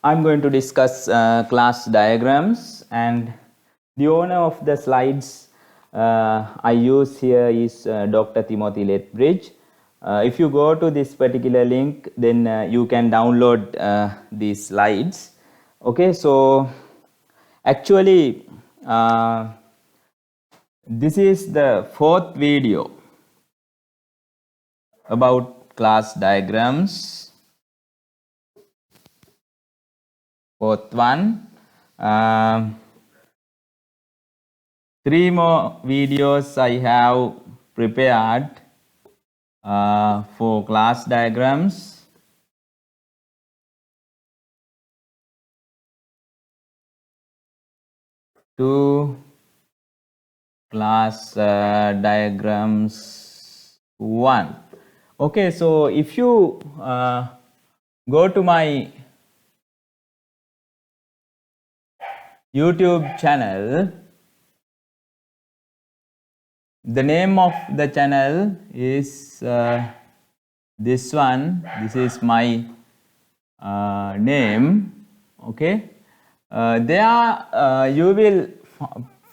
I'm going to discuss class diagrams, and the owner of the slides I use here is Dr. Timothy Lethbridge. If you go to this particular link, then you can download these slides. Okay, so actually this is the fourth video about class diagrams. Fourth one. 3 more videos I have prepared for class diagrams. Two class diagrams 1. Okay, so if you go to my YouTube channel, the name of the channel is this one. This is my name. Okay, there you will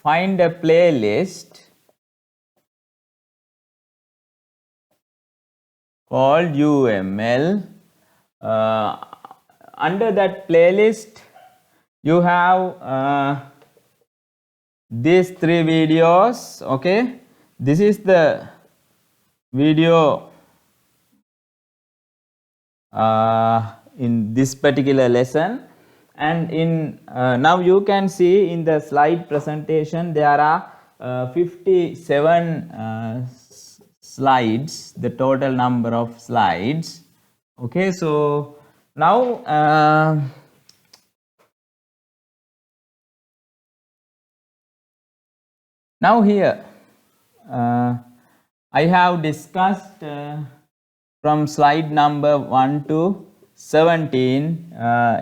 find a playlist called UML. Under that playlist you have these 3 videos. Okay, this is the video in this particular lesson, and in now you can see in the slide presentation there are 57 slides, the total number of slides. Okay, so now here I have discussed from slide number 1 to 17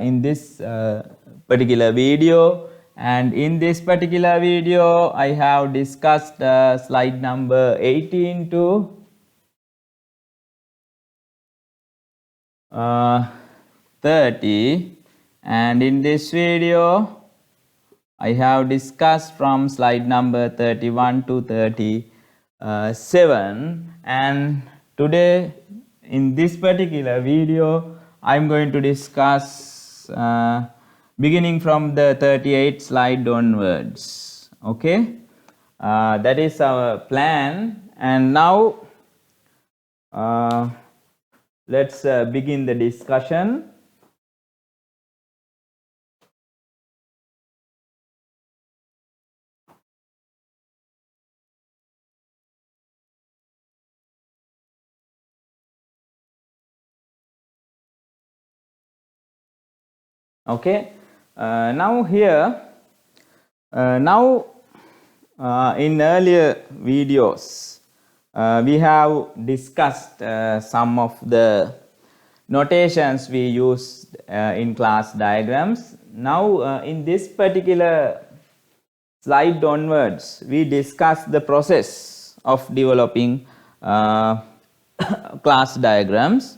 in this particular video, and in this particular video I have discussed slide number 18 to 30, and in this video I have discussed from slide number 31 to 37, and today in this particular video I am going to discuss beginning from the 38th slide onwards. Okay, that is our plan, and now let's begin the discussion. Okay, now here in earlier videos we have discussed some of the notations we used in class diagrams. Now in this particular slide onwards we discuss the process of developing class diagrams.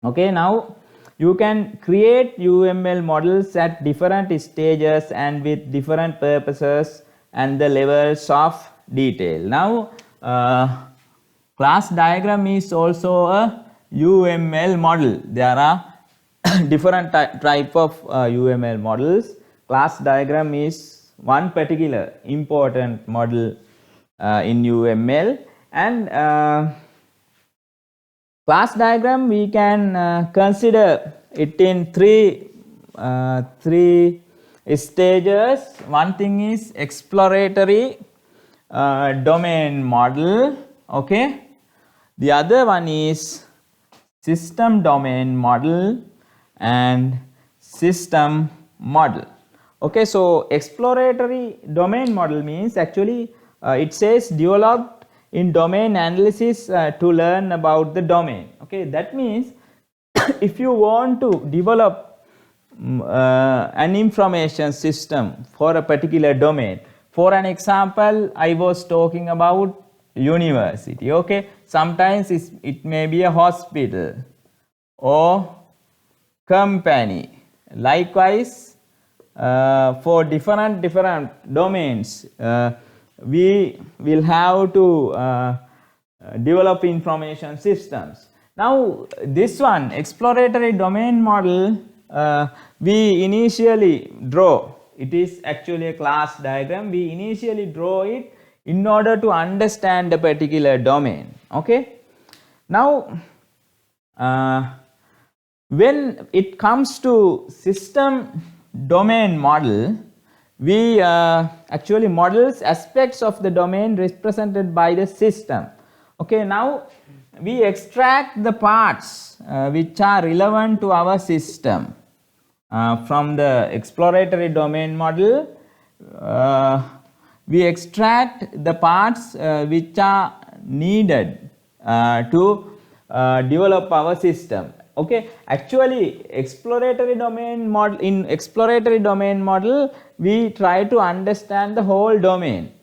Okay, now you can create UML models at different stages and with different purposes and the levels of detail. Now class diagram is also a UML model. There are different type of UML models. Class diagram is one particular important model in UML, and class diagram we can consider it in three stages. One thing is exploratory domain model. Okay, the other one is system domain model and system model. Okay, so exploratory domain model means actually it says developed in domain analysis to learn about the domain. Okay, that means if you want to develop an information system for a particular domain, for an example I was talking about university. Okay, sometimes it may be a hospital or company, likewise for different domains we will have to develop information systems. Now this one exploratory domain model we initially draw, it is actually a class diagram, we initially draw it in order to understand a particular domain. Okay. Now when it comes to system domain model, we actually models aspects of the domain represented by the system. Okay, now we extract the parts which are relevant to our system from the exploratory domain model. We extract the parts which are needed to develop our system. Okay, actually exploratory domain model, in exploratory domain model we try to understand the whole domain,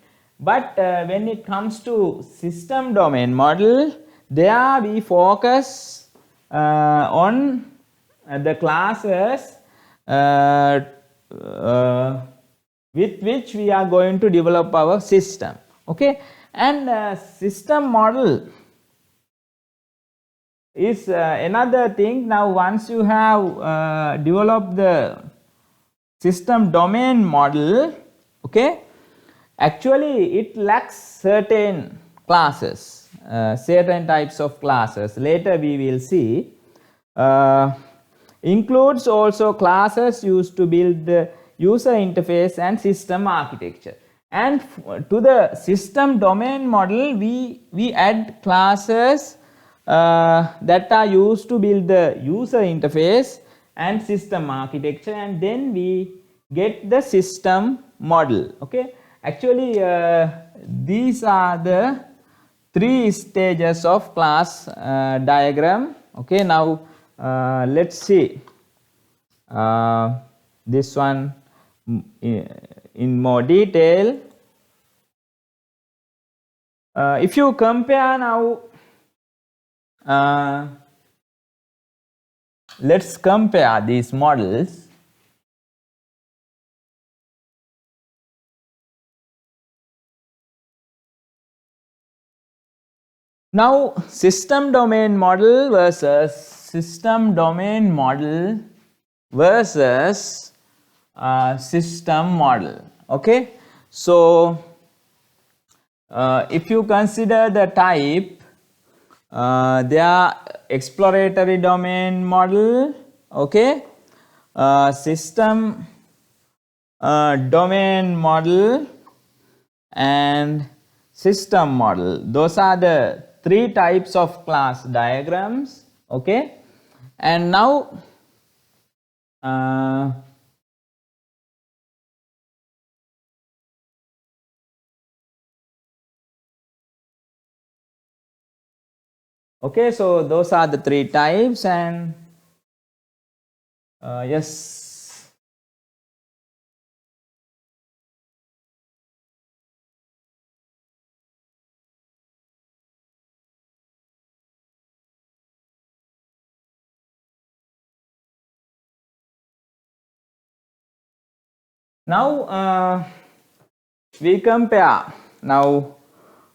but when it comes to system domain model, there we focus on the classes with which we are going to develop our system. Okay, and system model is another thing. Now once you have developed the system domain model, okay, actually it lacks certain classes, certain types of classes, later we will see. Includes also classes used to build the user interface and system architecture. And to the system domain model we add classes that are used to build the user interface and system architecture, and then we get the system model. Okay, actually these are the three stages of class diagram. Okay, now let's see this one in more detail. If you compare now, let's compare these models. Now system domain model versus system domain model versus system model. Okay, so if you consider the type, they are exploratory domain model, okay, system domain model and system model. Those are the three types of class diagrams. Okay, and now okay, so those are the three types, and yes. Now we compare. Now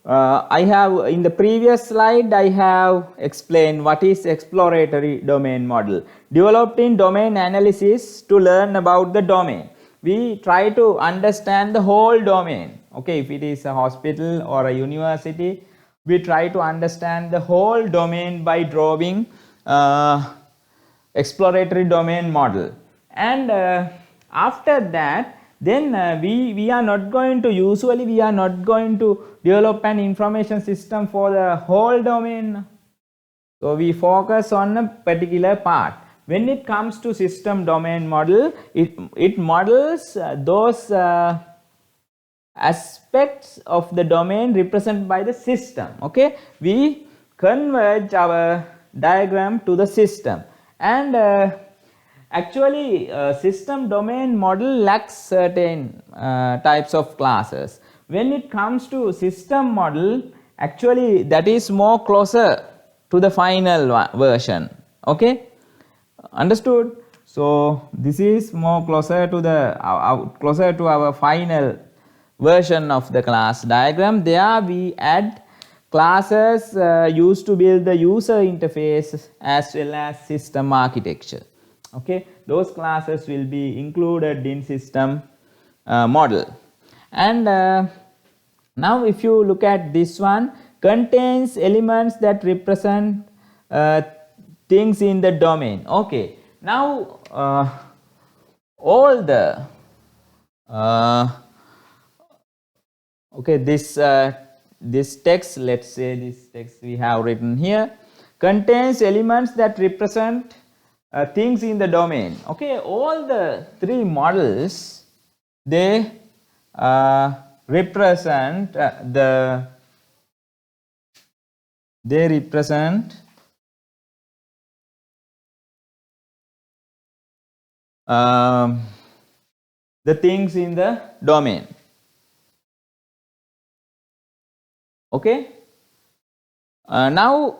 I have, in the previous slide I have explained what is exploratory domain model. Developed in domain analysis to learn about the domain. We try to understand the whole domain. Okay, if it is a hospital or a university, we try to understand the whole domain by drawing exploratory domain model. And after that, then we are not going to, usually we are not going to develop an information system for the whole domain. So we focus on a particular part. When it comes to system domain model, it models those aspects of the domain represented by the system. Okay, we converge our diagram to the system, and actually system domain model lacks certain types of classes. When it comes to system model, actually that is more closer to the final version. Okay, understood? So this is more closer to the closer to our final version of the class diagram. There we add classes used to build the user interface as well as system architecture. Okay, those classes will be included in system model. And now if you look at this one, contains elements that represent things in the domain. Okay, now all the okay, this text, let's say this text we have written here, contains elements that represent things in the domain. Okay, all the three models, they represent they represent the things in the domain. Okay, now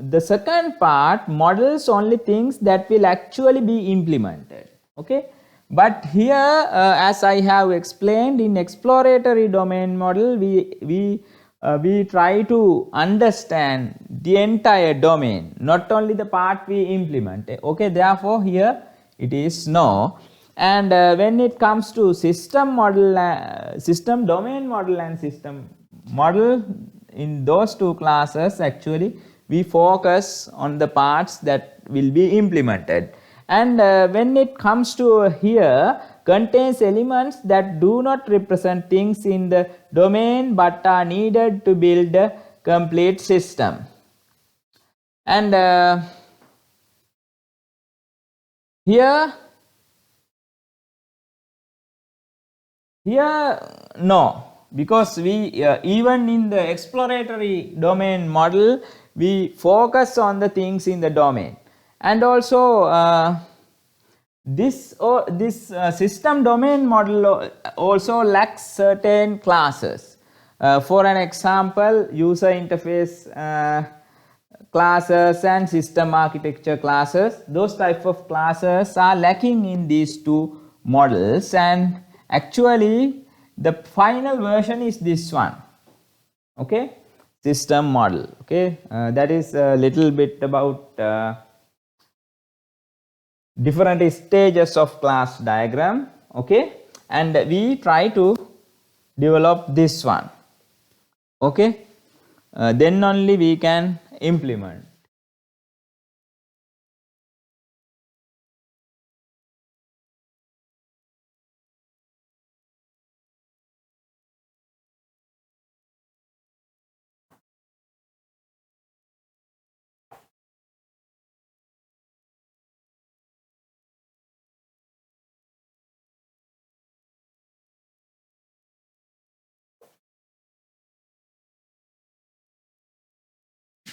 the second part models only things that will actually be implemented. Okay, but here as I have explained, in exploratory domain model we try to understand the entire domain, not only the part we implement. Okay, therefore here it is no. And when it comes to system model, system domain model and system model, in those two classes actually we focus on the parts that will be implemented. And when it comes to here, contains elements that do not represent things in the domain but are needed to build a complete system. And here no, because we even in the exploratory domain model we focus on the things in the domain. And also this system domain model also lacks certain classes. For an example, user interface classes and system architecture classes, those type of classes are lacking in these two models, and actually the final version is this one. Okay, system model. Okay, that is a little bit about different stages of class diagram. Okay, and we try to develop this one. Okay, then only we can implement.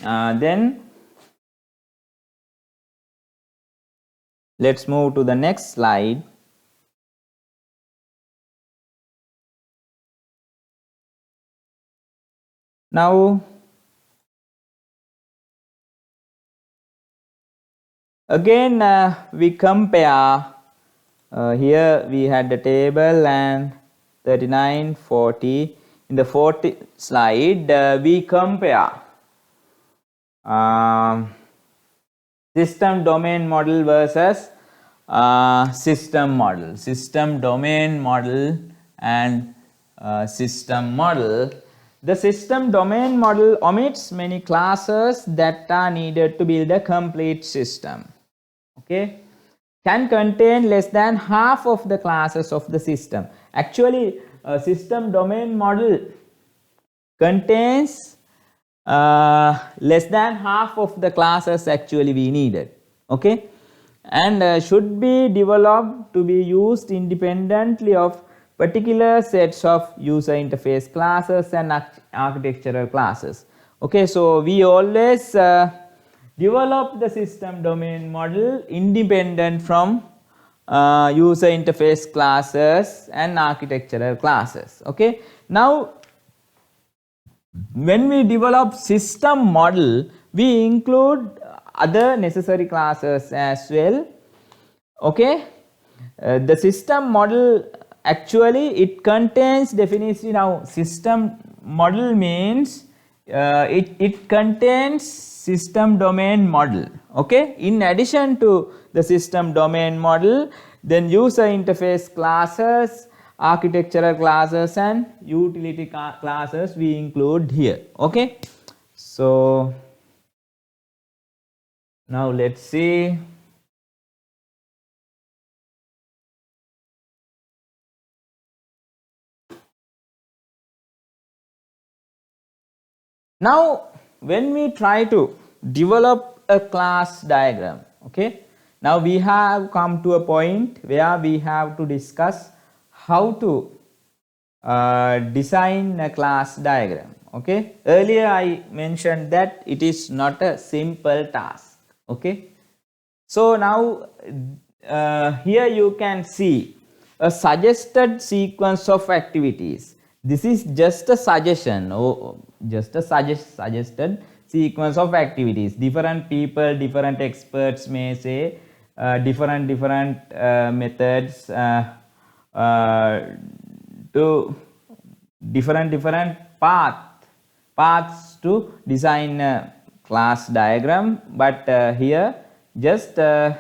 Then let's move to the next slide. Now again we compare, here we had the table and 39, 40. In the 40th slide we compare system domain model versus system model, system domain model and system model. The system domain model omits many classes that are needed to build a complete system. Okay, can contain less than half of the classes of the system. Actually system domain model contains less than half of the classes actually we needed. Okay, and should be developed to be used independently of particular sets of user interface classes and architectural classes. Okay, so we always develop the system domain model independent from user interface classes and architectural classes. Okay, now when we develop system model, we include other necessary classes as well. Okay, the system model actually it contains definition. Now system model means it contains system domain model. Okay, in addition to the system domain model, then user interface classes, architectural classes and utility classes we include here. Okay, so now let's see. Now when we try to develop a class diagram, okay, now we have come to a point where we have to discuss how to design a class diagram. Okay, earlier I mentioned that it is not a simple task. Okay, so now here you can see a suggested sequence of activities. This is just a suggestion, just a suggested sequence of activities. Different people, different experts may say different methods to different paths to design a class diagram, but here just a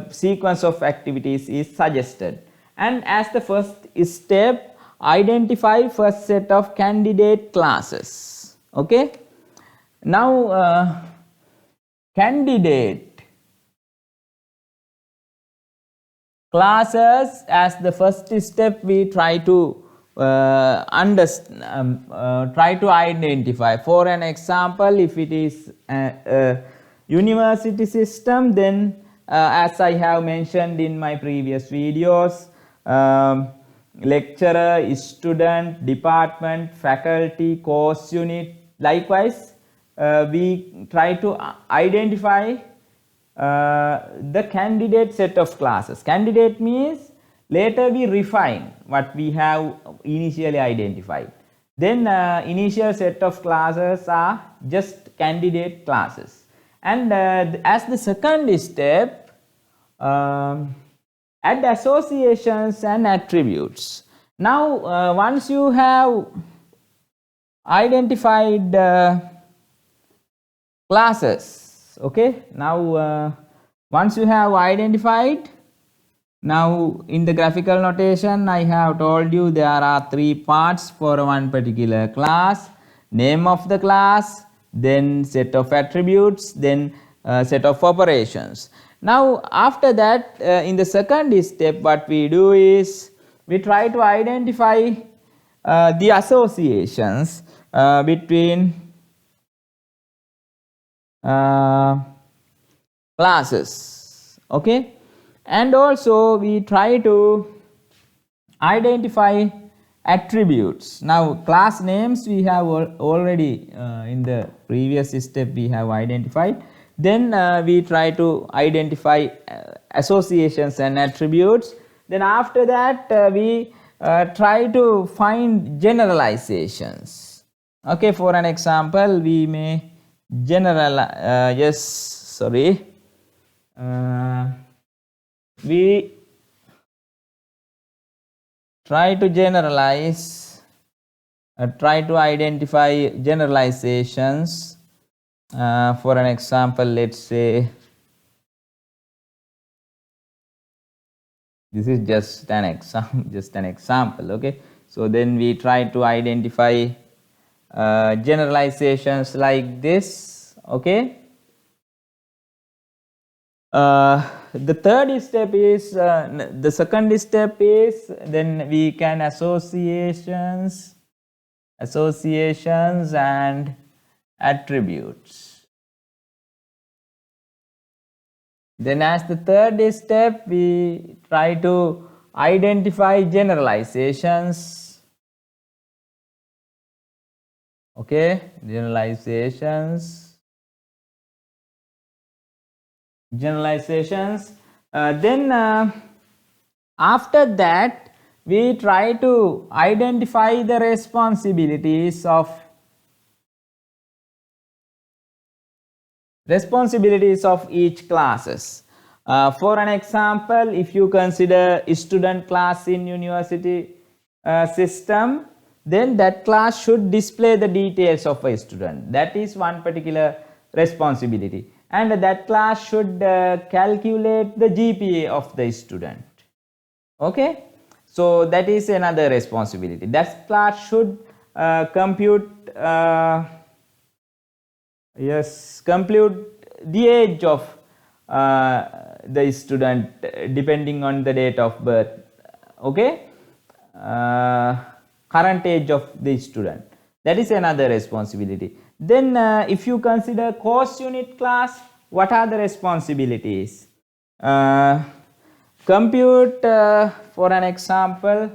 sequence of activities is suggested. And as the first step, identify first set of candidate classes. Okay, now candidate classes, as the first step we try to try to identify. For an example, if it is a university system, then as I have mentioned in my previous videos, lecturer, student, department, faculty, course unit. Likewise, we try to identify the candidate set of classes. Candidate means later we refine what we have initially identified. Then initial set of classes are just candidate classes. And as the second step, add associations and attributes. Now once you have identified classes, okay, now once you have identified, now in the graphical notation I have told you there are three parts for one particular class: name of the class, then set of attributes, then set of operations. Now after that, in the second step, what we do is we try to identify the associations between classes. Okay, and also we try to identify attributes. Now class names we have already in the previous step we have identified. Then we try to identify associations and attributes. Then after that we try to find generalizations. Okay, for an example we may we try to generalize, try to identify generalizations. For an example, let's say this is just an example. Okay, so then we try to identify generalizations like this. Okay, the third step is the second step is then we can associations and attributes. Then as the third step we try to identify generalizations. Okay, generalizations. Then after that we try to identify the responsibilities of each classes. For an example, if you consider a student class in university system, then that class should display the details of a student. That is one particular responsibility. And that class should calculate the GPA of the student. Okay, so that is another responsibility. That class should compute the age of the student depending on the date of birth. Okay, current age of the student. That is another responsibility. Then if you consider course unit class, what are the responsibilities? Compute, for an example,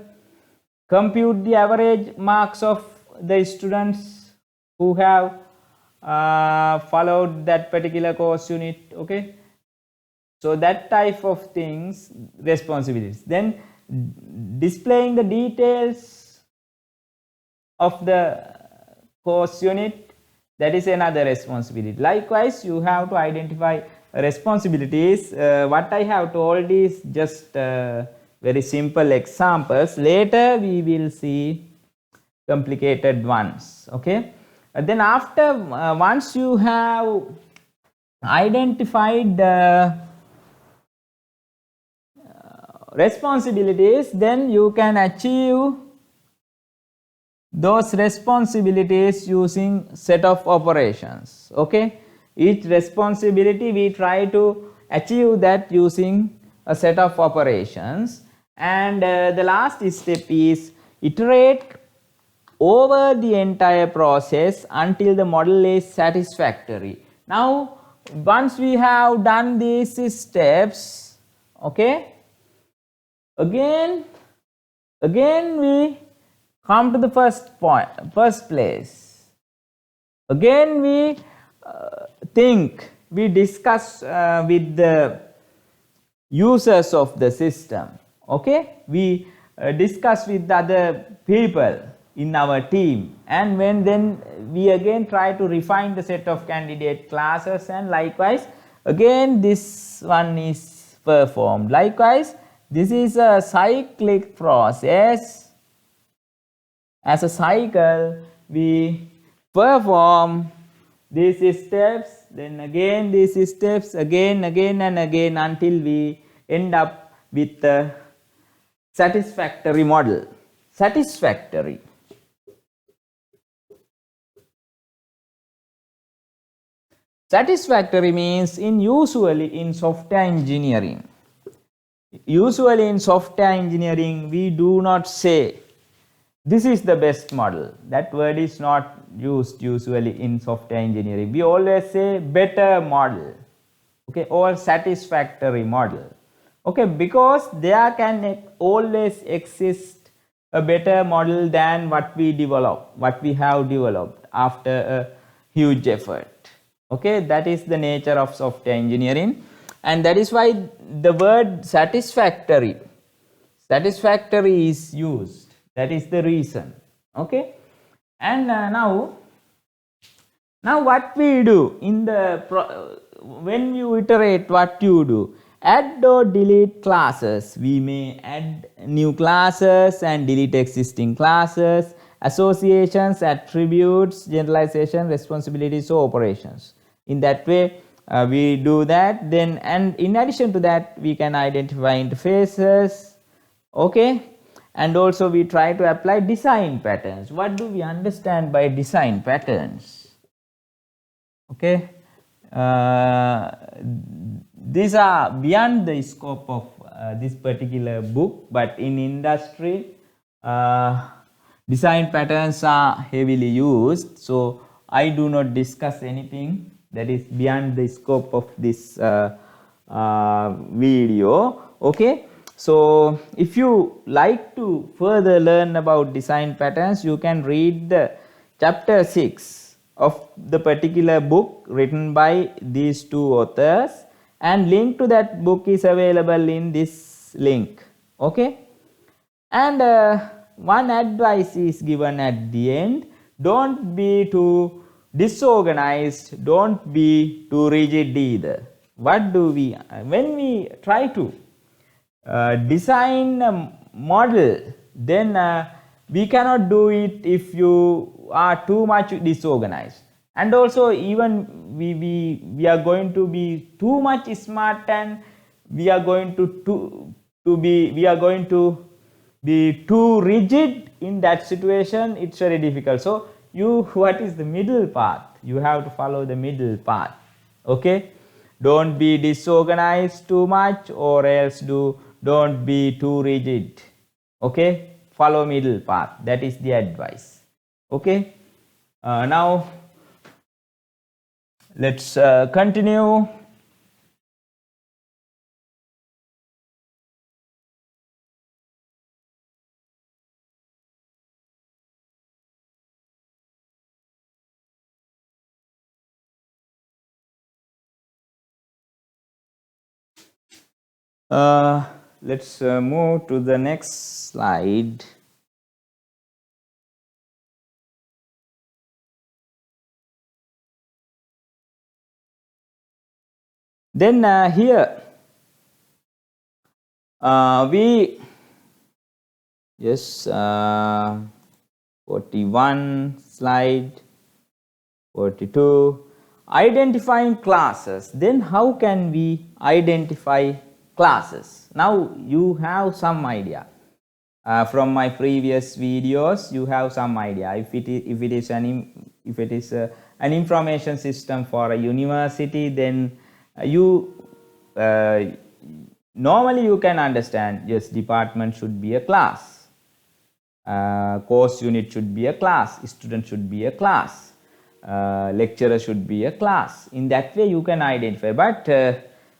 compute the average marks of the students who have followed that particular course unit. Okay, so that type of things, responsibilities. Then displaying the details of the course unit, that is another responsibility. Likewise, you have to identify responsibilities. What I have told is just very simple examples. Later we will see complicated ones. Okay, then after once you have identified the responsibilities, then you can achieve those responsibilities using set of operations. Okay, each responsibility we try to achieve that using a set of operations. And the last step is iterate over the entire process until the model is satisfactory. Now once we have done these steps, okay, again we come to the first place. Again we we discuss with the users of the system. Okay, we discuss with other people in our team, and then we again try to refine the set of candidate classes, and likewise again this one is performed. Likewise, this is a cyclic process. As a cycle, we perform these steps, then again these steps, again and again, until we end up with a satisfactory model. Satisfactory. Satisfactory means usually in software engineering. Usually in software engineering, we do not say this is the best model. That word is not used usually in software engineering. We always say better model, okay, or satisfactory model. Okay, because there can always exist a better model than what we have developed after a huge effort. Okay, that is the nature of software engineering, and that is why the word satisfactory is used. That is the reason. Okay, and now what we do in the when you iterate, what you do? Add or delete classes. We may add new classes and delete existing classes, associations, attributes, generalization, responsibilities, or operations. In that way we do that. Then, and in addition to that, we can identify interfaces. Okay, and also we try to apply design patterns. What do we understand by design patterns? Okay, these are beyond the scope of this particular book, but in industry design patterns are heavily used, so I do not discuss anything that is beyond the scope of this video. Okay, so if you like to further learn about design patterns, you can read the chapter 6 of the particular book written by these two authors, and link to that book is available in this link. Okay, and one advice is given at the end: don't be too disorganized, don't be too rigid either. what do we, when we try to design a model, then we cannot do it if you are too much disorganized, and also even we are going to be too much smart, and we are going to be, we are going to be too rigid. In that situation it's very difficult. So you, what is the middle path? You have to follow the middle path. Okay, don't be disorganized too much, or else don't be too rigid. Okay, follow middle path. That is the advice. Okay, now let's continue. Let's move to the next slide. Then here we, yes, 41 slide, 42, identifying classes. Then how can we identify classes? Now you have some idea. From my previous videos, you have some idea. If it is an information system for a university, then normally you can understand, yes, department should be a class, course unit should be a class, student should be a class, lecturer should be a class. In that way you can identify. But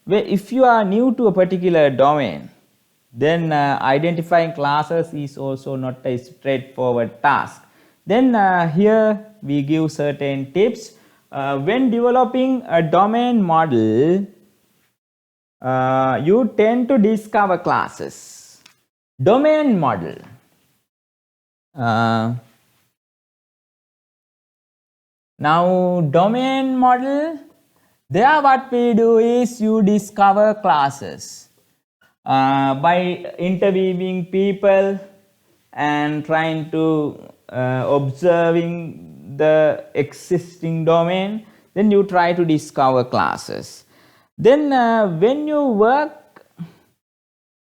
if you are new to a particular domain, then identifying classes is also not a straightforward task. Then here we give certain tips. When developing a domain model, you tend to discover classes. Domain model. Now domain model, there what we do is you discover classes by interviewing people and trying to observing the existing domain. Then you try to discover classes. Then when you work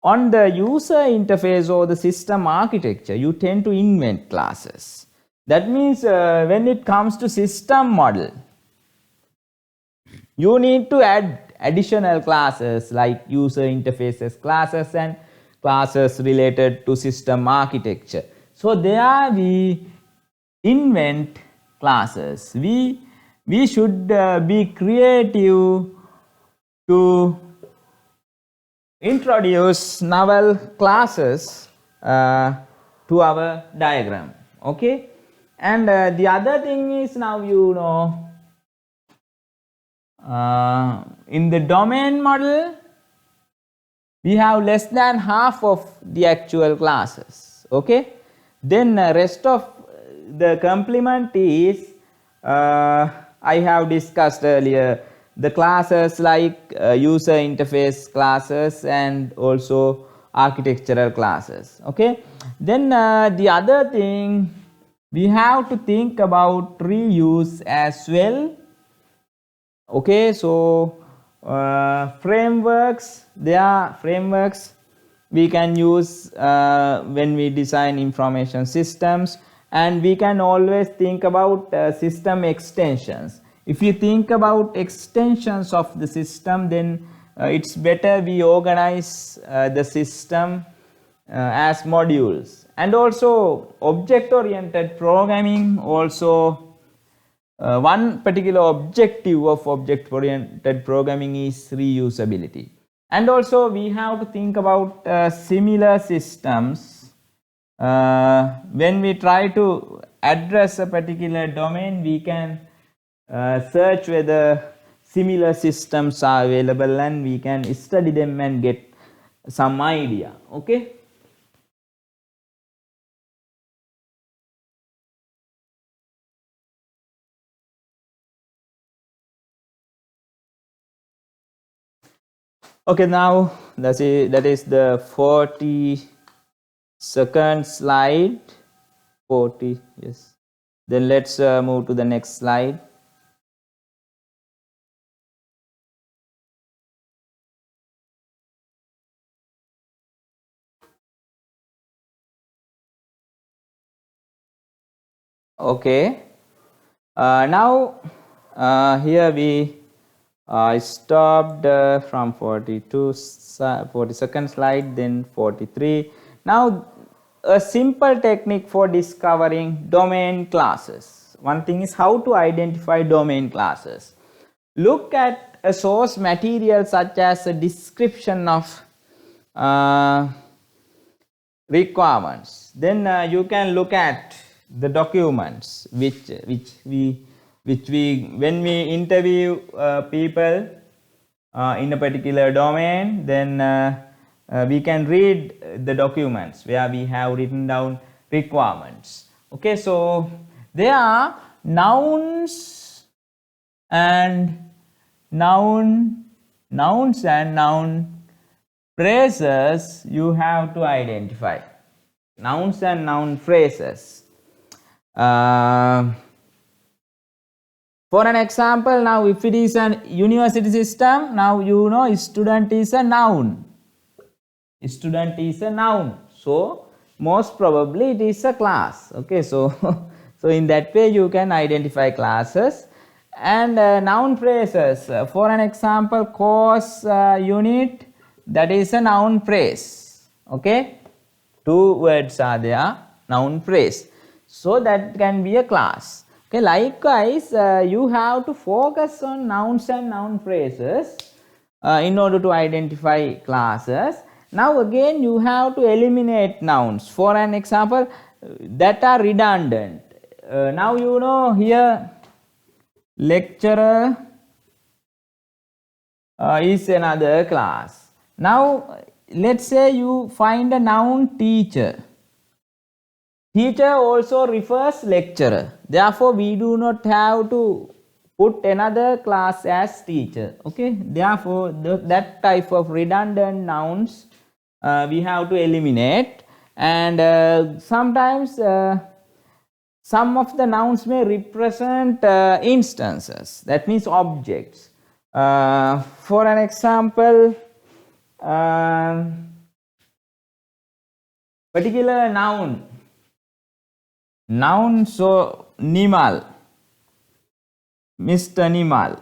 on the user interface or the system architecture, you tend to invent classes. That means when it comes to system model, you need to add additional classes like user interfaces classes and classes related to system architecture. So there we invent classes. We should be creative to introduce novel classes to our diagram. Okay, and the other thing is, now you know, in the domain model we have less than half of the actual classes. Okay, then rest of the complement is I have discussed earlier, the classes like user interface classes and also architectural classes. Okay, then the other thing, we have to think about reuse as well. Okay, so frameworks, there are frameworks we can use when we design information systems, and we can always think about system extensions. If you think about extensions of the system, then it's better we organize the system as modules. And also object oriented programming, also one particular objective of object oriented programming is reusability. And also we have to think about similar systems. When we try to address a particular domain, we can search whether similar systems are available, and we can study them and get some idea. Okay. Okay, now that is the 42nd slide. 40, yes. Then let's move to the next slide. Okay. Now here we stopped from 42nd slide, then 43. Now a simple technique for discovering domain classes. One thing is how to identify domain classes. Look at a source material such as a description of requirements. Then you can look at the documents which we when we interview people in a particular domain, then we can read the documents where we have written down requirements. Okay, so there are nouns and nouns and noun phrases you have to identify. Nouns and noun phrases. For an example, now if it is an university system, now you know student is a noun. Student is a noun. So most probably it is a class. Okay, so so in that way you can identify classes. And noun phrases. For an example, course unit, that is a noun phrase. Okay, two words are there, noun phrase. So that can be a class. Okay, likewise, you have to focus on nouns and noun phrases in order to identify classes. Now again, you have to eliminate nouns. For an example, that are redundant. Now you know here, lecturer is another class. Now let's say you find a noun teacher. Teacher also refers lecturer. Therefore, we do not have to put another class as teacher. Okay. Therefore, that type of redundant nouns we have to eliminate. And sometimes some of the nouns may represent instances. That means objects. For an example, particular noun. Noun, so Nimal, Mr. Nimal.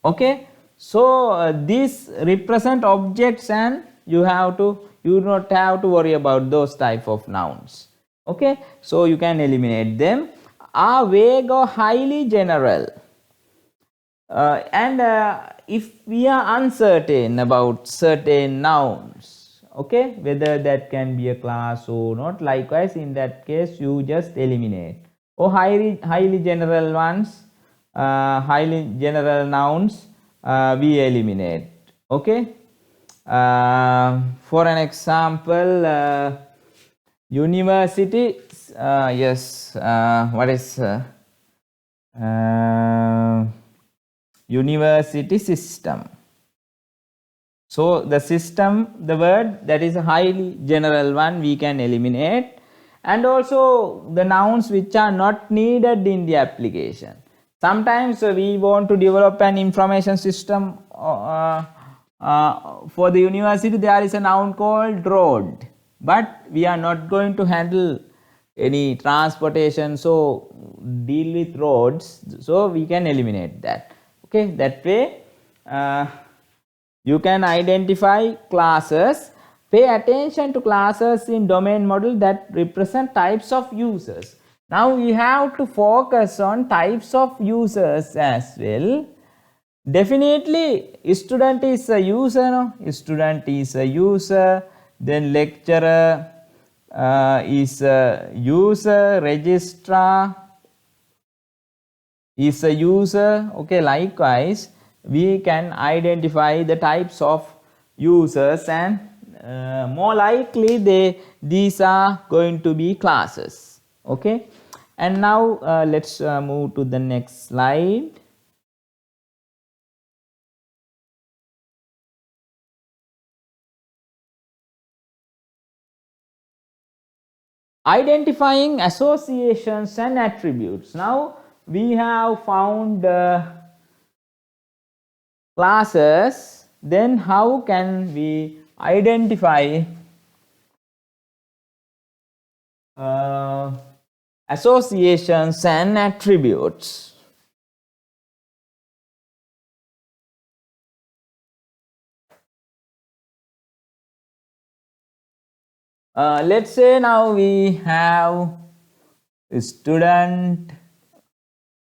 Okay, so these represent objects, and you do not have to worry about those type of nouns. Okay, so you can eliminate them. Are vague or highly general, and if we are uncertain about certain nouns, okay, whether that can be a class or not, likewise in that case you just eliminate. Or highly general ones, highly general nouns, we eliminate. Okay, for an example, university, yes, what is university system. So the system, the word, that is a highly general one, we can eliminate. And also the nouns which are not needed in the application. Sometimes we want to develop an information system for the university. There is a noun called road, but we are not going to handle any transportation, so deal with roads, so we can eliminate that. Okay, that way you can identify classes. Pay attention to classes in domain model that represent types of users. Now we have to focus on types of users as well. Definitely student is a user, no? Student is a user, then lecturer is a user, registrar is a user. Okay, likewise we can identify the types of users, and more likely these are going to be classes. Okay, and now let's move to the next slide. identifying associations and attributes. Now we have found classes, then how can we identify associations and attributes? Let's say now we have a student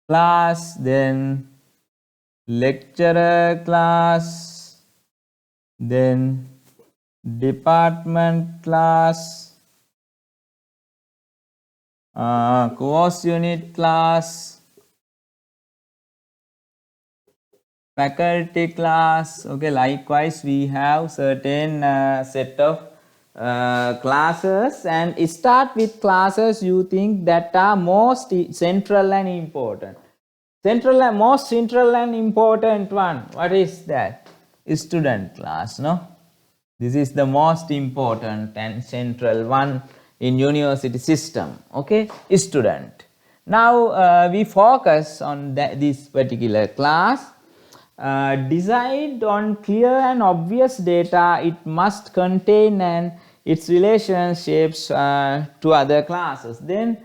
class, then lecturer class, then department class, course unit class, faculty class. Okay, likewise we have certain set of classes, and start with classes you think that are most central and important. Most central and important one, what is that? Student class, no? This is the most important and central one in university system. Okay, student. Now we focus on this particular class. Decide on clear and obvious data it must contain and its relationships to other classes. Then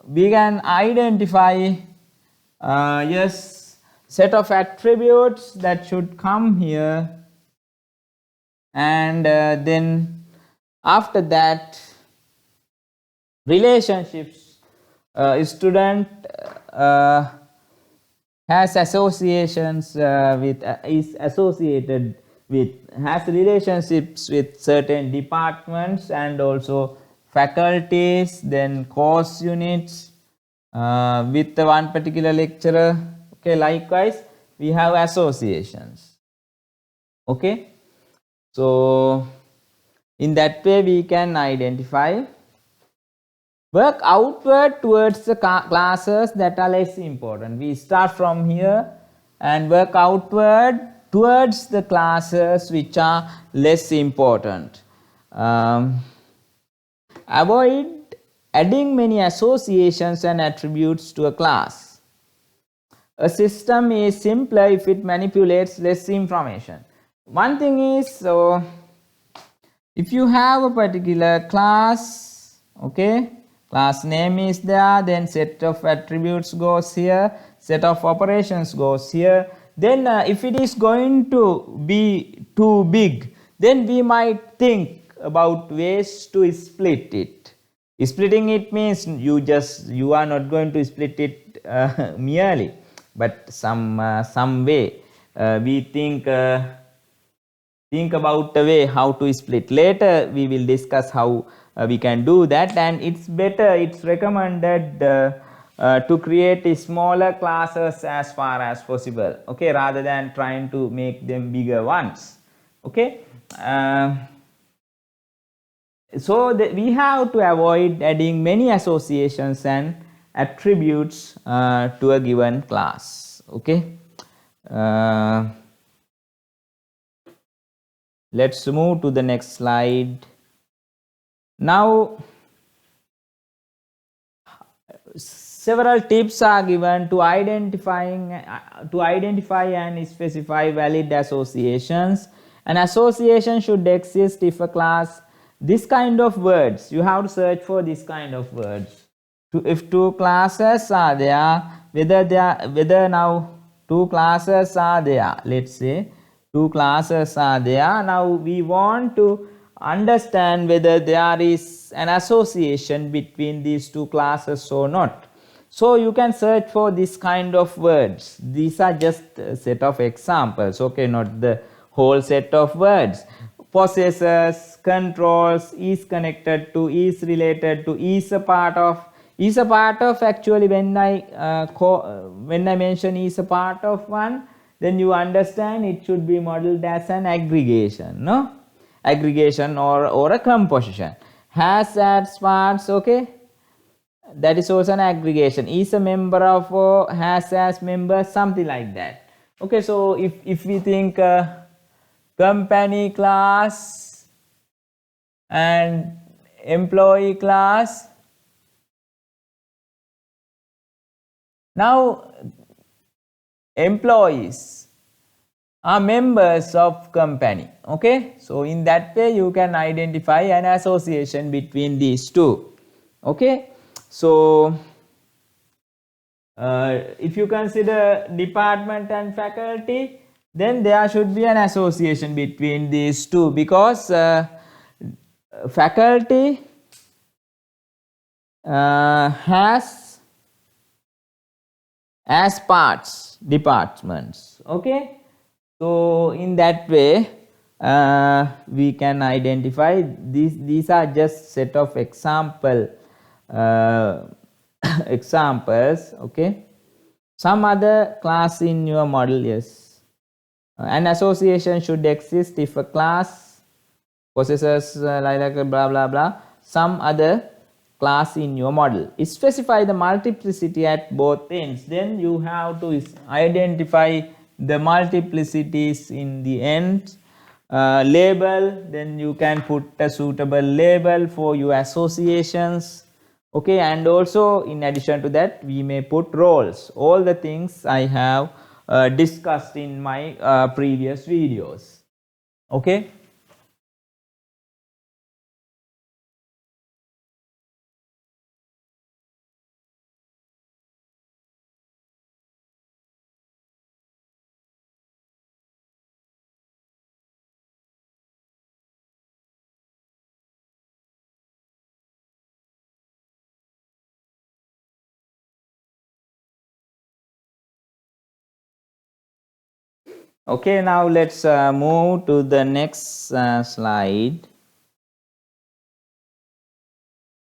we can identify yes, set of attributes that should come here, and then after that relationships. Student has associations is associated with, has relationships with certain departments and also faculties, then course units with the one particular lecturer. Okay, likewise we have associations. Okay, so in that way we can identify. Work outward towards the classes that are less important. We start from here and work outward towards the classes which are less important. Avoid adding many associations and attributes to a class. A system is simpler if it manipulates less information. One thing is, so if you have a particular class, okay, class name is there, then set of attributes goes here, set of operations goes here. Then if it is going to be too big, then we might think about ways to split it. Splitting it means you are not going to split it merely, but some way we think about the way how to split. Later we will discuss how we can do that, and it's better, it's recommended to create smaller classes as far as possible, okay, rather than trying to make them bigger ones. Okay, so we have to avoid adding many associations and attributes to a given class. Okay, let's move to the next slide. Now several tips are given to identify and specify valid associations. An association should exist if a class, this kind of words, you have to search for this kind of words. If two classes are there, whether now two classes are there, let's say two classes are there. Now we want to understand whether there is an association between these two classes or not. So you can search for this kind of words. These are just a set of examples, okay, not the whole set of words. Possessors, controls, is connected to, is related to, is a part of. Is a part of, actually when I mention is a part of one, then you understand it should be modeled as an aggregation, no? Aggregation or a composition. Has, adds, parts, okay, that is also an aggregation. Is a member of, has as members, something like that. Okay, so if we think company class and employee class. Now employees are members of company. Okay, so in that way you can identify an association between these two. Okay, so if you consider department and faculty, then there should be an association between these two, because faculty has as parts departments. Okay, so in that way we can identify these are just set of examples. Okay, some other class in your model. Yes, an association should exist if a class possesses like blah blah blah some other class in your model. Specify the multiplicity at both ends. Then you have to identify the multiplicities in the end. Label, then you can put a suitable label for your associations. Okay, and also in addition to that we may put roles. All the things I have discussed in my previous videos. Okay. Okay, now let's move to the next slide.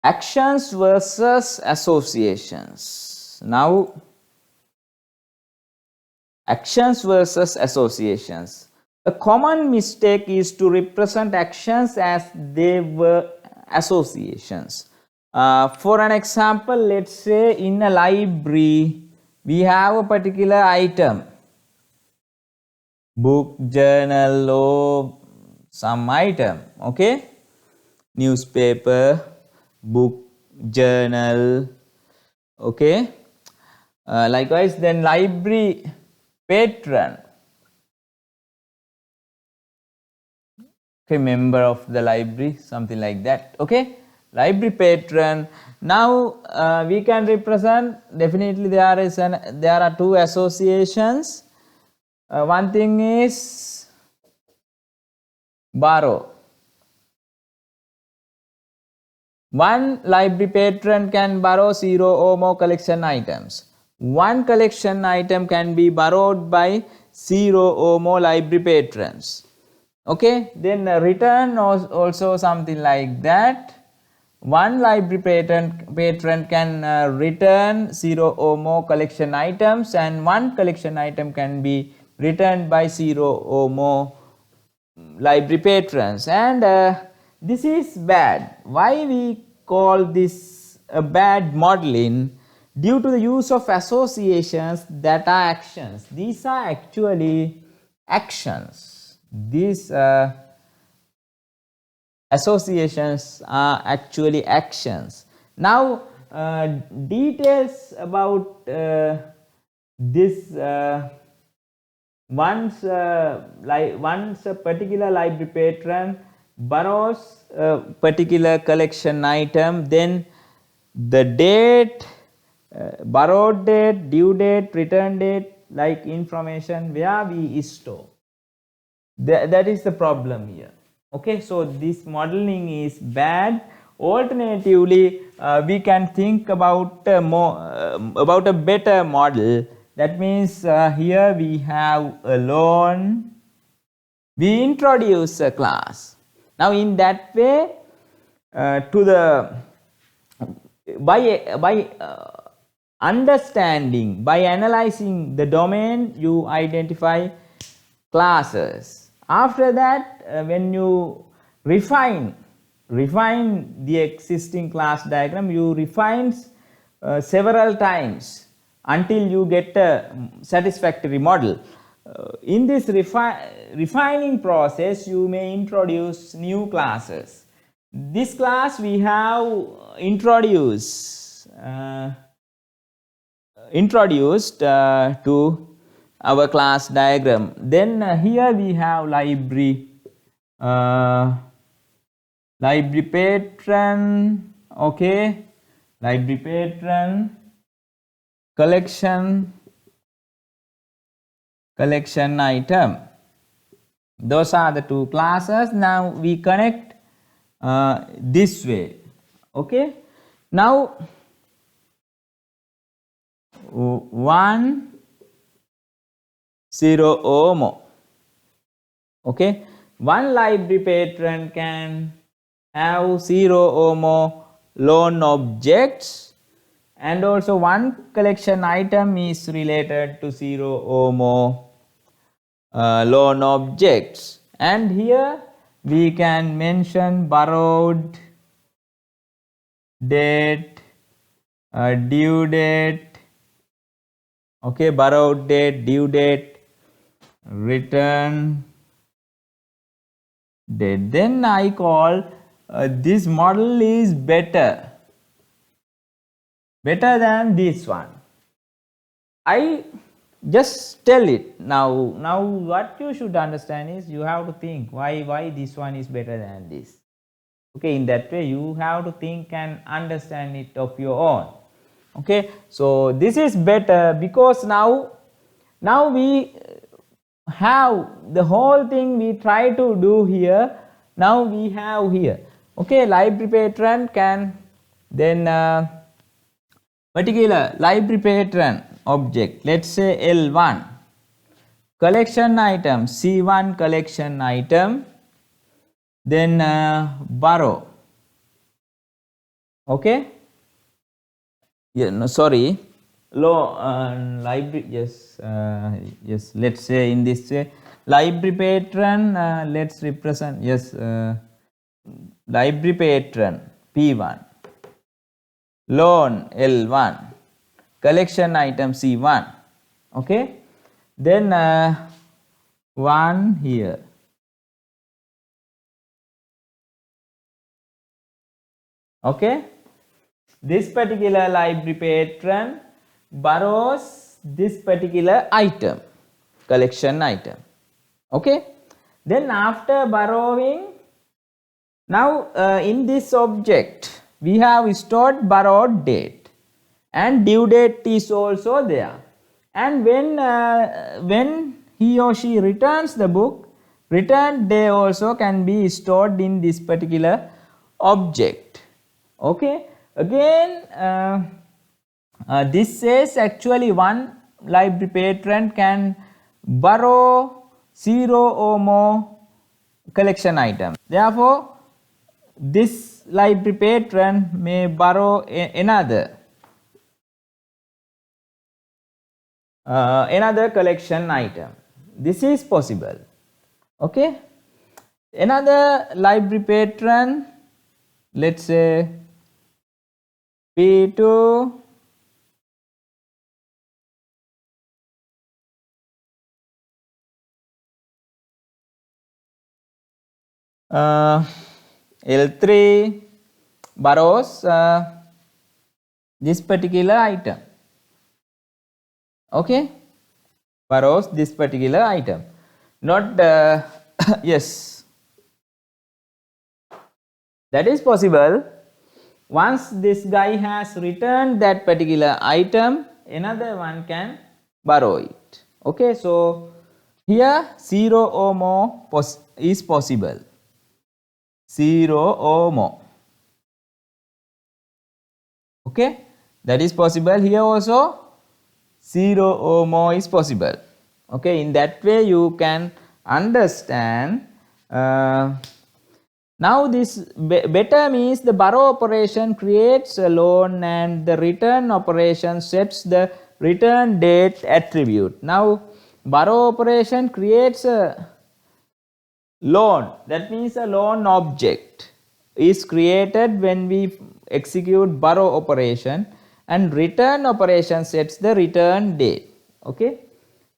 Actions versus associations. Now, actions versus associations. A common mistake is to represent actions as they were associations. For an example, let's say in a library we have a particular item, book, journal, or some item. Okay, newspaper, book, journal. Okay, likewise then library patron, okay, member of the library, something like that. Okay, library patron. Now we can represent, definitely there are two associations. One thing is borrow. One library patron can borrow 0 or more collection items. One collection item can be borrowed by 0 or more library patrons. Okay, then return also something like that. One library patron can return 0 or more collection items, and one collection item can be returned by 0 or more library patrons. And this is bad. Why we call this a bad modeling? Due to the use of associations that are actions. These are actually actions. These associations are actually actions. Now details about this, once a particular library patron borrows a particular collection item, then the date, borrowed date, due date, return date, like information where we store. That is the problem here. Okay, so this modeling is bad. Alternatively, we can think about a better model. That means here we have a loan. We introduce a class. Now in that way, by understanding, by analyzing the domain, you identify classes. After that, when you refine the existing class diagram, you refine several times until you get a satisfactory model. In this refining process, you may introduce new classes. this class we have introduced to our class diagram. Then here we have library patron, okay, library patron, collection item. Those are the two classes. Now we connect this way, okay. Now 1 0 OMO, okay. One library patron can have 0 OMO loan objects, and also one collection item is related to 0 OMO loan objects. And here we can mention borrowed date, due date, okay, borrowed date, due date, return date. Then I call this model is better than this one. I just tell it. Now what you should understand is you have to think why this one is better than this. Okay, in that way you have to think and understand it of your own. Okay, so this is better because now we have the whole thing we try to do here. Now we have here, okay, library patron can then particular library patron object, let's say L1, collection item C1 collection item, then borrow, okay, yeah, no, sorry, library, yes, yes, let's say in this way library patron, let's represent, yes, library patron P1, loan L1, collection item C1, okay. Then 1 here, okay. This particular library patron borrows this particular item, collection item, okay. Then after borrowing, now in this object we have stored borrowed date, and due date is also there, and when he or she returns the book, return day also can be stored in this particular object, okay. Again this says actually one library patron can borrow 0 or more collection item. Therefore this library patron may borrow another collection item. This is possible, okay. Another library patron, let's say P2, L3 borrows this particular item, okay, borrows this particular item, not yes, that is possible. Once this guy has returned that particular item, another one can borrow it, okay. So here 0 or more is possible, 0 or more, okay, that is possible. Here also 0 or more is possible, okay. In that way you can understand. Now this better means the borrow operation creates a loan and the return operation sets the return date attribute. Now borrow operation creates a loan, that means a loan object is created when we execute borrow operation, and return operation sets the return date, okay,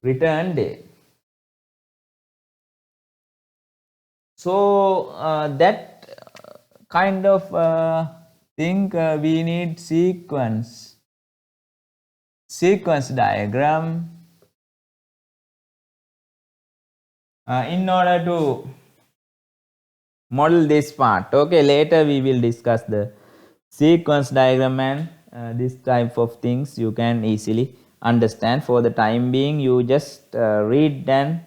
return date. So that kind of think we need sequence diagram in order to model this part. Okay, later we will discuss the sequence diagram and this type of things you can easily understand. For the time being, you just read and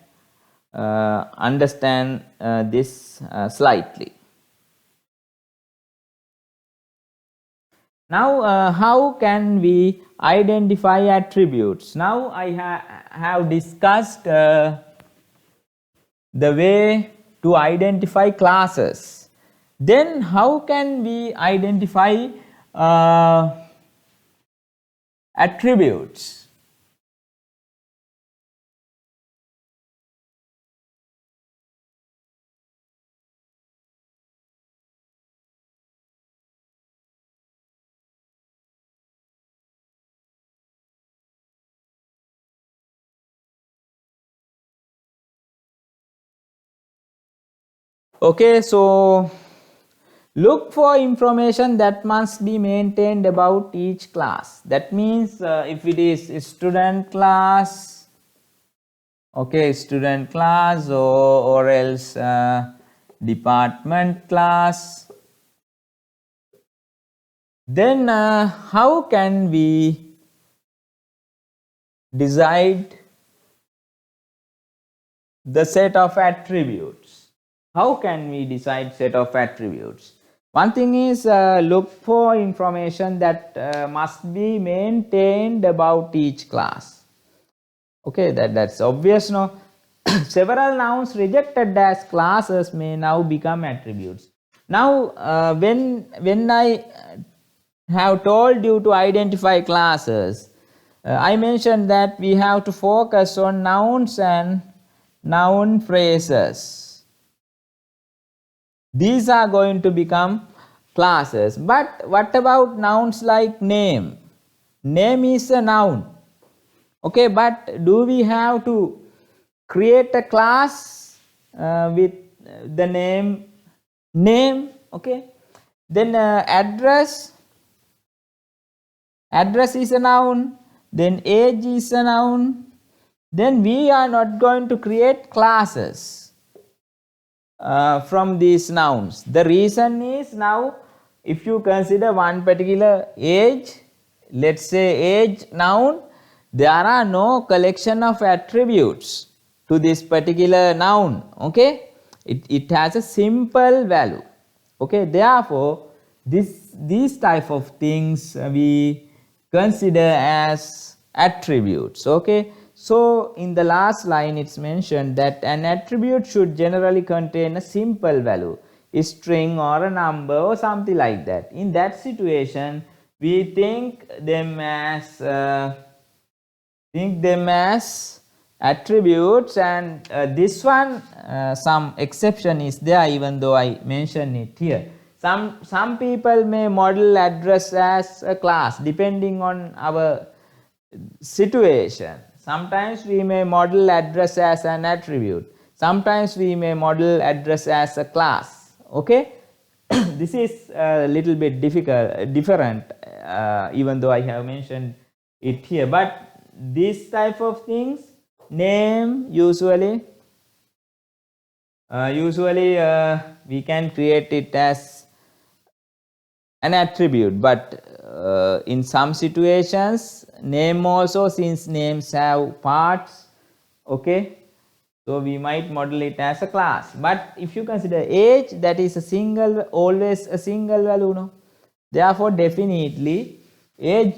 understand this slightly. Now, how can we identify attributes? Now, I have discussed the way to identify classes. Then, how can we identify attributes? Okay, so look for information that must be maintained about each class. That means if it is a student class, okay, student class, or else department class, then how can we decide the set of attributes? How can we decide set of attributes? One thing is look for information that must be maintained about each class. Okay, that's obvious, no? Several nouns rejected as classes may now become attributes. Now, when I have told you to identify classes, I mentioned that we have to focus on nouns and noun phrases. These are going to become classes. But what about nouns like name? Name is a noun. Okay, but do we have to create a class with the name? Okay, then address is a noun, then age is a noun. Then we are not going to create classes from these nouns. The reason is, now if you consider one particular age, let's say age noun, there are no collection of attributes to this particular noun. Okay, it has a simple value. Okay, therefore these type of things we consider as attributes. Okay, so in the last line it's mentioned that an attribute should generally contain a simple value, a string or a number or something like that. In that situation, we think them as attributes, and this one some exception is there, even though I mention it here. Some people may model address as a class depending on our situation. Sometimes we may model address as an attribute, sometimes we may model address as a class. Okay, this is a little bit different, even though I have mentioned it here. But this type of things, name, usually we can create it as an attribute, but in some situations name also, since names have parts, okay, so we might model it as a class. But if you consider age, that is a single, always a single value, no? Therefore definitely age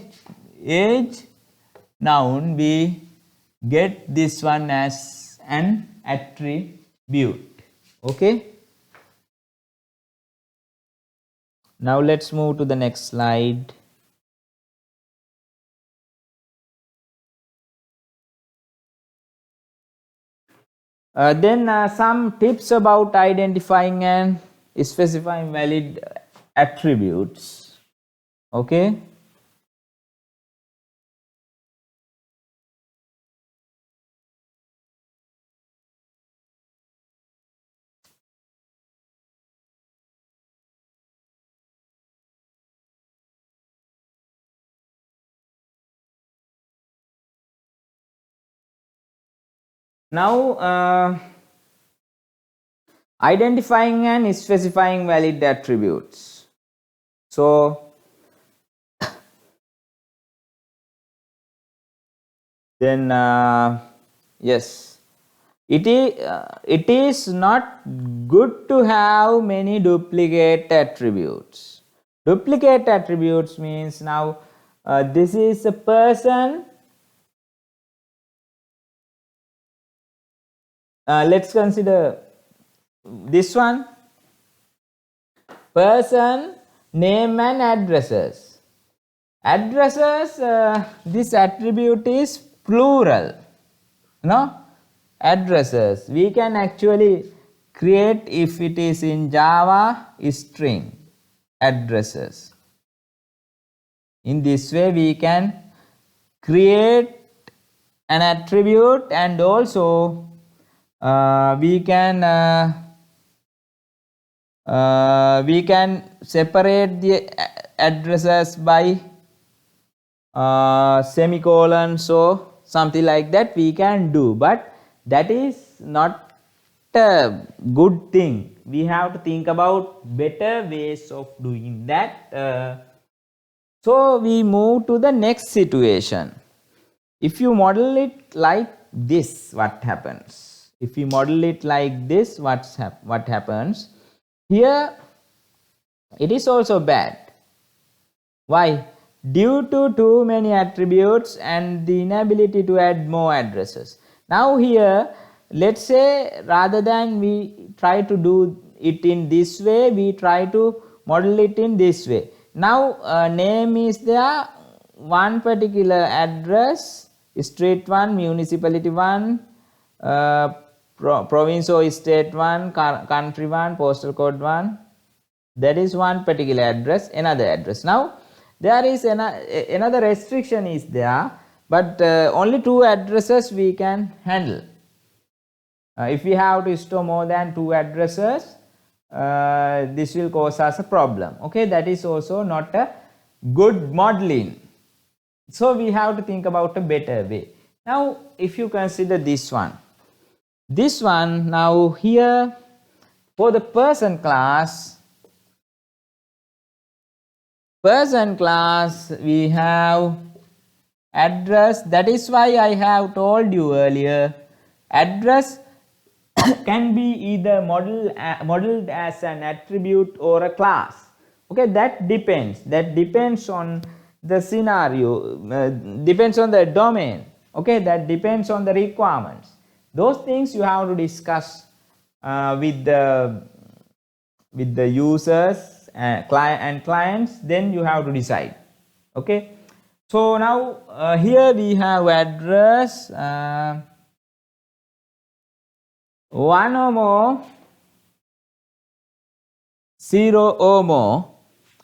noun, we get this one as an attribute. Okay, now let's move to the next slide. Then some tips about identifying and specifying valid attributes. Okay, Now identifying and specifying valid attributes. So then yes, it is not good to have many duplicate attributes. Duplicate attributes means now this is a person. Let's consider this one: person, name and addresses. Addresses, this attribute is plural, no? Addresses we can actually create if it is in Java string addresses. In this way we can create an attribute, and also we can separate the addresses by semicolon, so something like that we can do, but that is not a good thing. We have to think about better ways of doing that. So we move to the next situation. If you model it like this, what happens? If you model it like this, what happens? Here it is also bad. Why? Due to too many attributes and the inability to add more addresses. Now here, let's say rather than we try to do it in this way, we try to model it in this way. Now name is there, one particular address, street 1, municipality 1, province or state 1, country 1, postal code 1. That is one particular address, another address. Now there is another restriction is there, but only 2 addresses we can handle. If we have to store more than 2 addresses, this will cause us a problem. Okay, that is also not a good modeling. So we have to think about a better way. Now if you consider this one now, here for the person class we have address. That is why I have told you earlier, address can be either modeled as an attribute or a class. Okay, that depends on the scenario, depends on the domain. Okay, that depends on the requirements. Those things you have to discuss with the users and clients, then you have to decide. Okay, so now here we have address 1 or more, 0 or more.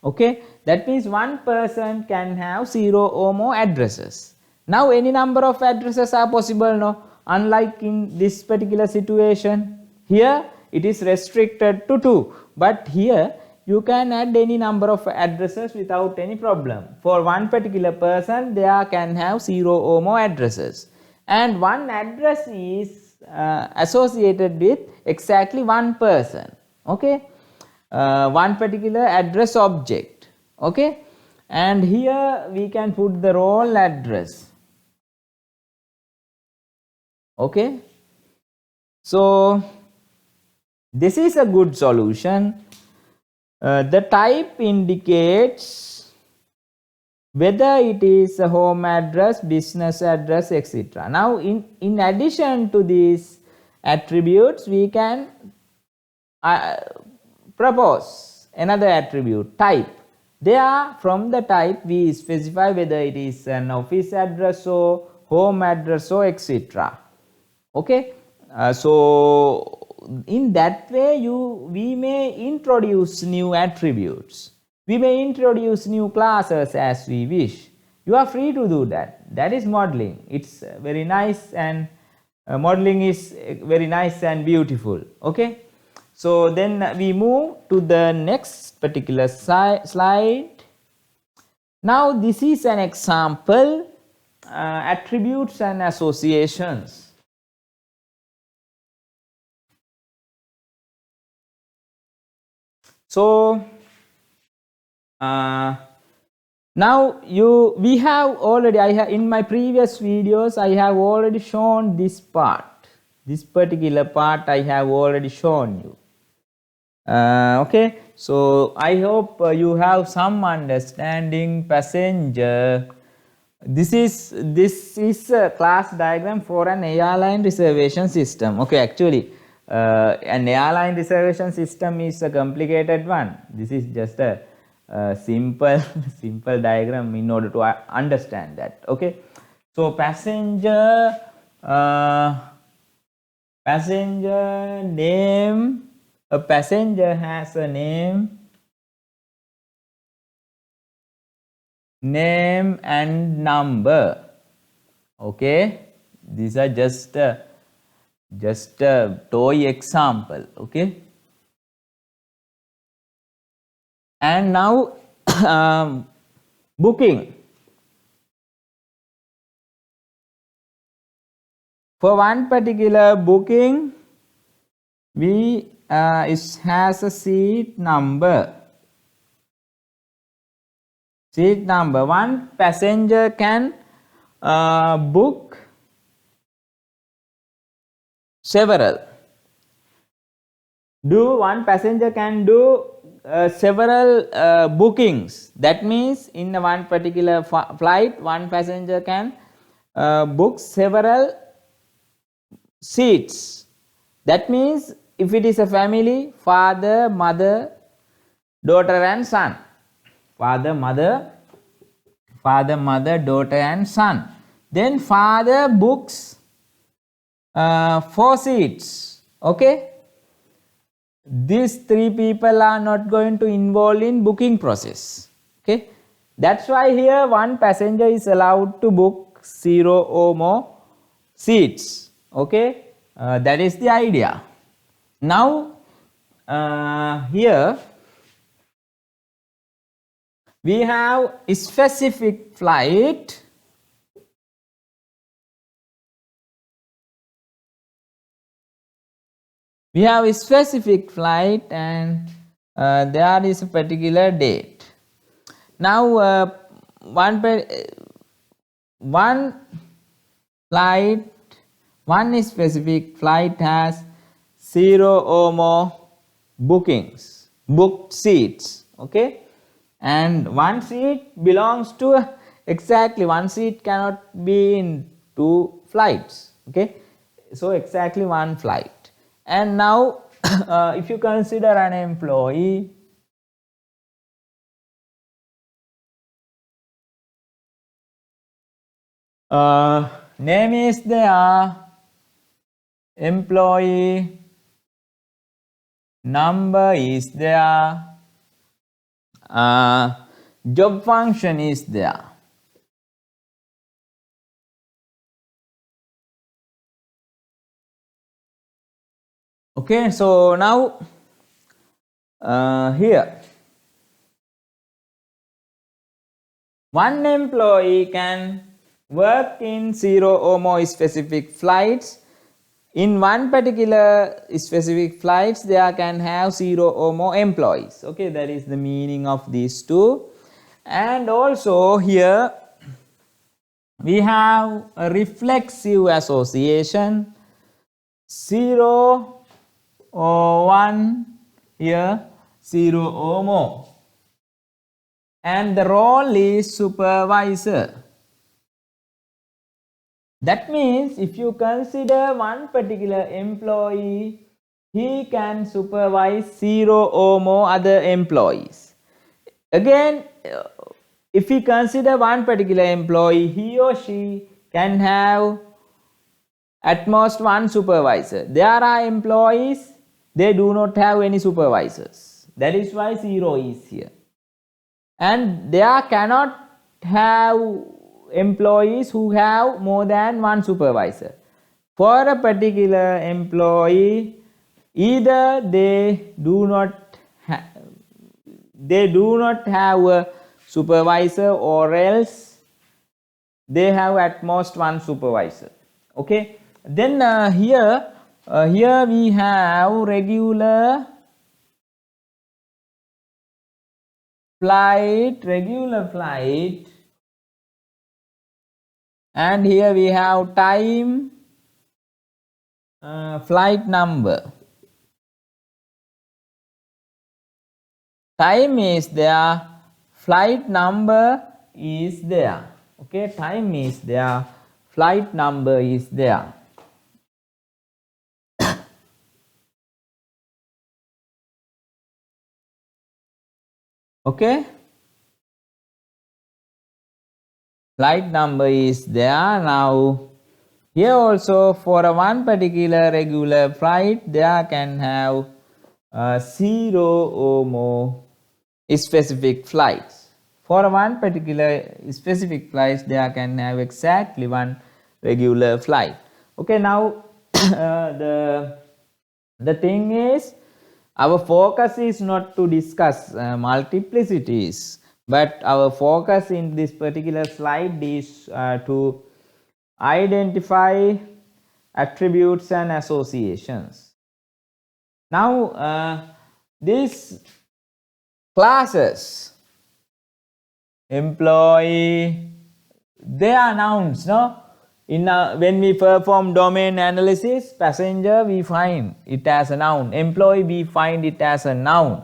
Okay, that means one person can have 0 or more addresses. Now any number of addresses are possible, no? Unlike in this particular situation, here it is restricted to 2, but here you can add any number of addresses without any problem. For one particular person, they can have 0 or more addresses, and one address is associated with exactly one person. Okay, one particular address object. Okay, and here we can put the role address. Okay, so this is a good solution. The type indicates whether it is a home address, business address, etc. Now in addition to these attributes, we can propose another attribute, type. There from the type we specify whether it is an office address or home address or etc. Okay, so in that way we may introduce new attributes, we may introduce new classes as we wish. You are free to do that. That is modeling. It's very nice, and modeling is very nice and beautiful. Okay, so then we move to the next particular slide. Now this is an example, attributes and associations. So now we have already, in my previous videos I have already shown this part, this particular part I have already shown you. Okay, so I hope you have some understanding. Passenger, this is a class diagram for an airline reservation system. Okay, actually an airline reservation system is a complicated one. This is just a simple simple diagram in order to understand that. Okay, so passenger name, a passenger has a name and number. Okay, these are just a toy example. Okay, and now booking. For one particular booking, we it has a seat number. Seat number. One passenger can book several. One passenger can do several bookings. That means in one particular flight, one passenger can book several seats. That means if it is a family, father, mother, daughter and son. Father, mother, daughter and son. Then father books 4 seats. Okay. These 3 people are not going to involve in booking process. Okay. That's why here one passenger is allowed to book 0 or more seats. Okay. That is the idea. Now here we have a specific flight. We have a specific flight and there is a particular date. Now one flight, one specific flight has 0 or more bookings, booked seats. Okay, and one seat belongs to exactly one seat cannot be in 2 flights. Okay, so exactly one flight. And now if you consider an employee, name is there, employee, number is there, job function is there. Okay, so now here one employee can work in 0 or more specific flights. In one particular specific flights, there can have 0 or more employees. Okay, that is the meaning of these two. And also here we have a reflexive association, 0 or 1, here 0 or more. And the role is supervisor. That means if you consider one particular employee, he can supervise 0 or more other employees. Again, if we consider one particular employee, he or she can have at most one supervisor. There are employees, they do not have any supervisors. That is why 0 is here. And there cannot have employees who have more than one supervisor. For a particular employee, either they do not have a supervisor, or else they have at most one supervisor. Okay, then here we have regular flight, regular flight, and here we have time, flight number. Time is there, flight number is there. Okay, time is there, flight number is there. Okay, flight number is there. Now here also for a one particular regular flight there can have 0 or more specific flights. For one particular specific flights there can have exactly one regular flight. Okay, now the thing is, our focus is not to discuss multiplicities, but our focus in this particular slide is to identify attributes and associations. Now these classes, employee, they are nouns, no? When we perform domain analysis, passenger we find it as a noun, employee we find it as a noun.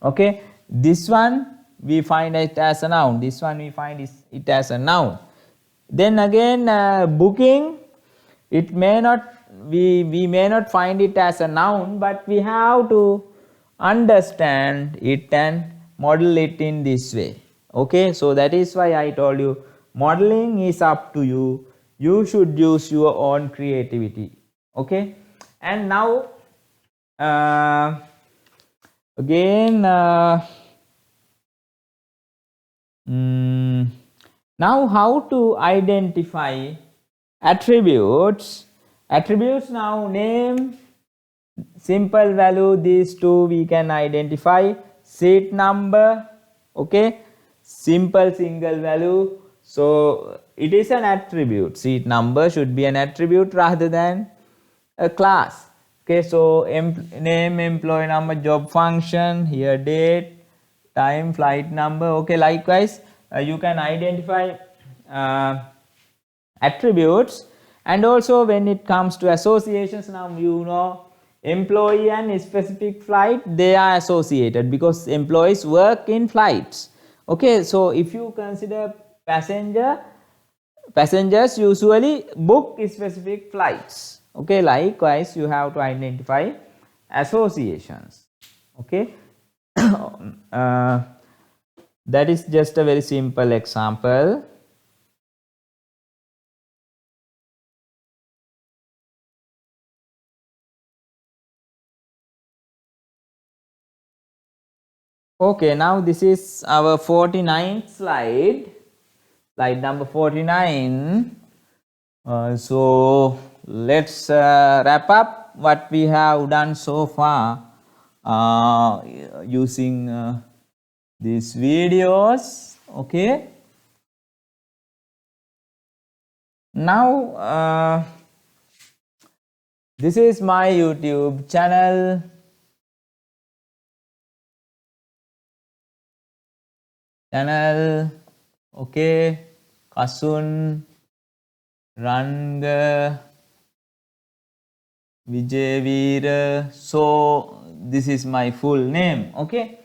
Okay, this one we find it as a noun, this one we find it as a noun. Then again booking, it may not, we may not find it as a noun, but we have to understand it and model it in this way. Okay, so that is why I told you modeling is up to you. You should use your own creativity. Okay, and now again now how to identify attributes. Attributes, now name, simple value, these two we can identify. Seat number, okay, simple single value, so it is an attribute. Seat number should be an attribute rather than a class. Okay, so name, employee number, job function, here date, time, flight number. Okay, likewise you can identify attributes. And also when it comes to associations, now you know employee and specific flight, they are associated because employees work in flights. Okay, so if you consider passengers usually book specific flights. Okay, likewise you have to identify associations. Okay, that is just a very simple example. Okay, now this is our 49th slide, slide number 49. So let's wrap up what we have done so far using these videos. Okay, now this is my YouTube channel. Okay, Kasun Ranga Vijayveera. So this is my full name. Okay,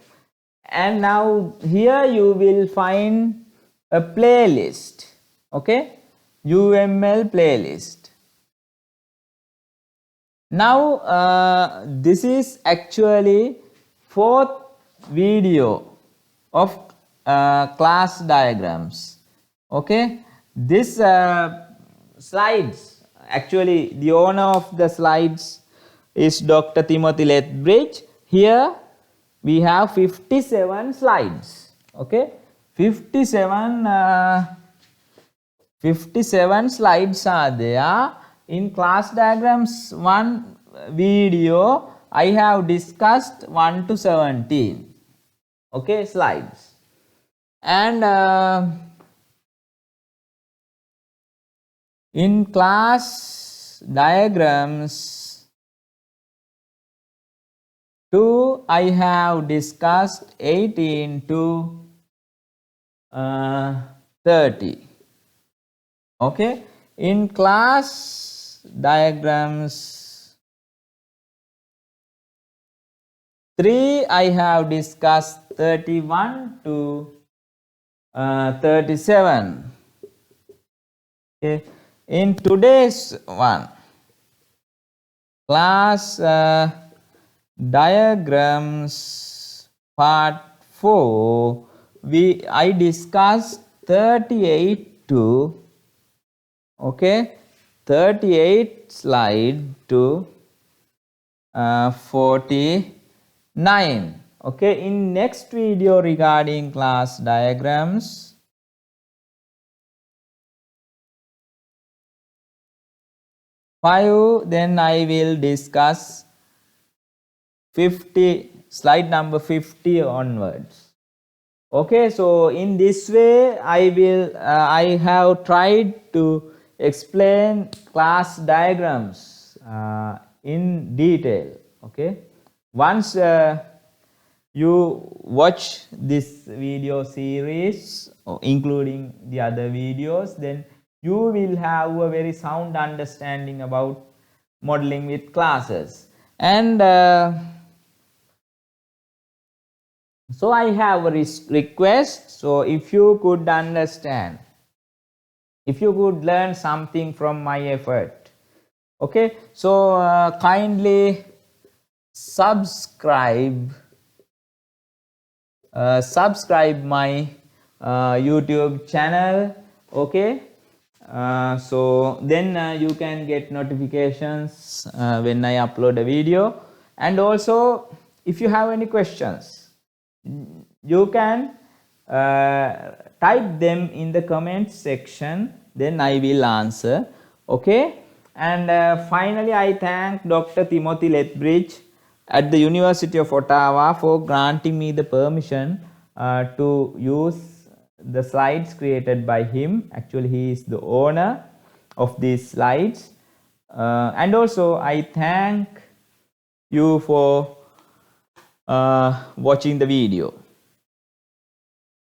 and now here you will find a playlist. Okay, UML playlist. Now this is actually fourth video of class diagrams. Okay, this slides, actually the owner of the slides is Dr. Timothy Lethbridge. Here we have 57 slides. Okay, 57 slides are there. In class diagrams 1 video I have discussed 1 to 17. Okay, slides. And in class diagrams 2 I have discussed 18 to 30. Okay, in class diagrams 3 I have discussed 31 to 37. Okay, in today's one class diagrams part 4 I discussed 38 to 38 slide to 49. Okay, in next video regarding class diagrams 5, then I will discuss 50, slide number 50 onwards. Okay, so in this way I have tried to explain class diagrams in detail. Okay, once you watch this video series including the other videos, then you will have a very sound understanding about modeling with classes. And so I have a request. So if you could understand, if you could learn something from my effort, okay, so kindly subscribe my YouTube channel. Okay, so then you can get notifications when I upload a video. And also if you have any questions, you can type them in the comment section, then I will answer. Okay, and finally I thank Dr. Timothy Lethbridge at the University of Ottawa for granting me the permission to use the slides created by him. Actually he is the owner of these slides, and also I thank you for watching the video.